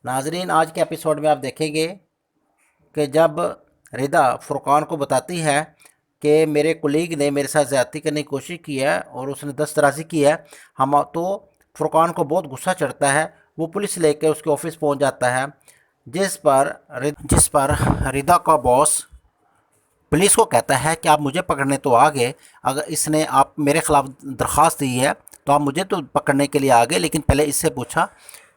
नाजरीन, आज के एपिसोड में आप देखेंगे कि जब रिदा फुरकान को बताती है कि मेरे कुलीग ने मेरे साथ ज़्यादती करने की कोशिश की है और उसने दस्तराजी की है, हम तो फुरकान को बहुत गुस्सा चढ़ता है। वो पुलिस लेके उसके ऑफिस पहुंच जाता है, जिस पर रिदा का बॉस पुलिस को कहता है कि आप मुझे पकड़ने तो आ गए, अगर इसने आप मेरे ख़िलाफ़ दरख्वास्त दी है तो आप मुझे तो पकड़ने के लिए आ गए, लेकिन पहले इससे पूछा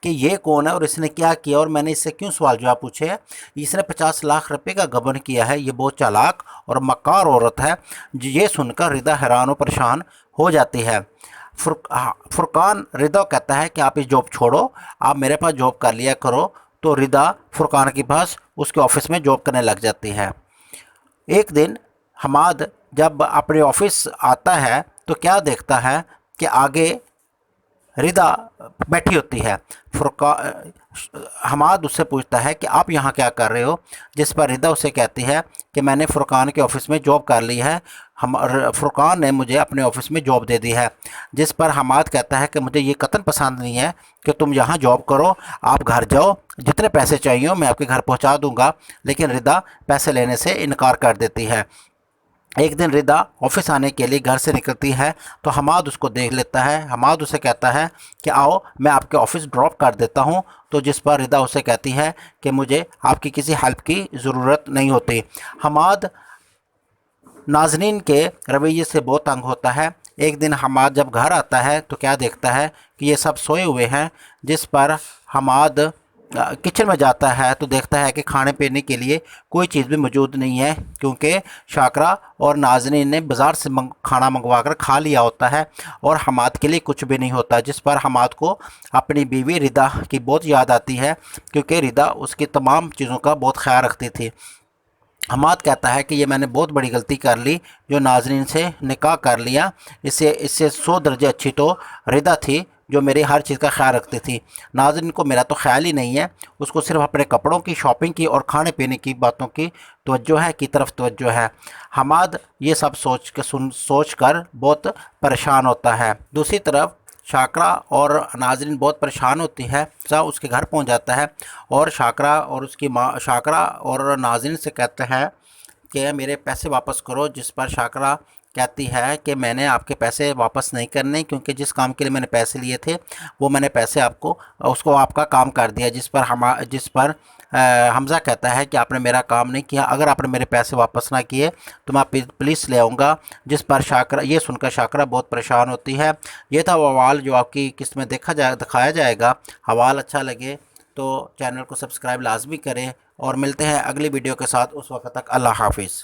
कि ये कौन है और इसने क्या किया और मैंने इससे क्यों सवाल जवाब पूछे हैं। इसने 50 लाख रुपए का गबन किया है, ये बहुत चालाक और मक्कार औरत है। ये सुनकर रिदा हैरान और परेशान हो जाती है। फुरकान रिदा कहता है कि आप इस जॉब छोड़ो, आप मेरे पास जॉब कर लिया करो। तो रिदा फुरकान के पास उसके ऑफिस में जॉब करने लग जाती है। एक दिन हमाद जब अपने ऑफिस आता है तो क्या देखता है कि आगे रिदा बैठी होती है। फुरका हमाद उससे पूछता है कि आप यहाँ क्या कर रहे हो, जिस पर रिदा उसे कहती है कि मैंने फुरकान के ऑफिस में जॉब कर ली है, हम फुरकान ने मुझे अपने ऑफिस में जॉब दे दी है। जिस पर हमाद कहता है कि मुझे ये कतई पसंद नहीं है कि तुम यहाँ जॉब करो, आप घर जाओ, जितने पैसे चाहिए हो मैं आपके घर पहुँचा दूँगा। लेकिन रिदा पैसे लेने से इनकार कर देती है। एक दिन रिदा ऑफिस आने के लिए घर से निकलती है तो हमाद उसको देख लेता है। हमाद उसे कहता है कि आओ मैं आपके ऑफिस ड्रॉप कर देता हूँ। तो जिस पर रिदा उसे कहती है कि मुझे आपकी किसी हेल्प की ज़रूरत नहीं होती। हमाद नाज़नीन के रवैये से बहुत तंग होता है। एक दिन हमाद जब घर आता है तो क्या देखता है कि ये सब सोए हुए हैं। जिस पर हमाद किचन में जाता है तो देखता है कि खाने पीने के लिए कोई चीज़ भी मौजूद नहीं है, क्योंकि शाकरा और नाज़नीन ने बाज़ार से खाना मंगवा कर खा लिया होता है और हमाद के लिए कुछ भी नहीं होता। जिस पर हमाद को अपनी बीवी रिदा की बहुत याद आती है, क्योंकि रिदा उसकी तमाम चीज़ों का बहुत ख्याल रखती थी। हमाद कहता है कि ये मैंने बहुत बड़ी गलती कर ली जो नाज़रीन से निकाह कर लिया। इससे इससे 100 दर्जे अच्छी तो रिदा थी जो मेरी हर चीज़ का ख्याल रखती थी। नाज़रीन को मेरा तो ख्याल ही नहीं है, उसको सिर्फ अपने कपड़ों की, शॉपिंग की और खाने पीने की बातों की तरफ तवज्जो है। हमाद ये सब सोच कर बहुत परेशान होता है। दूसरी तरफ शाकरा और नाज़रीन बहुत परेशान होती है। उसके घर पहुंच जाता है और शाकरा और नाज़रीन से कहते हैं कि मेरे पैसे वापस करो। जिस पर शाकरा कहती है कि मैंने आपके पैसे वापस नहीं करने, क्योंकि जिस काम के लिए मैंने पैसे लिए थे वो मैंने पैसे उसको आपका काम कर दिया। जिस पर हमज़ा कहता है कि आपने मेरा काम नहीं किया, अगर आपने मेरे पैसे वापस ना किए तो मैं पुलिस ले आऊँगा। जिस पर ये सुनकर शाकरा बहुत परेशान होती है। ये था वो हवाल जो आपकी किस्त में दिखाया जाएगा। हवाल अच्छा लगे तो चैनल को सब्सक्राइब लाजमी करें और मिलते हैं अगली वीडियो के साथ। उस वक्त तक अल्लाह हाफिज़।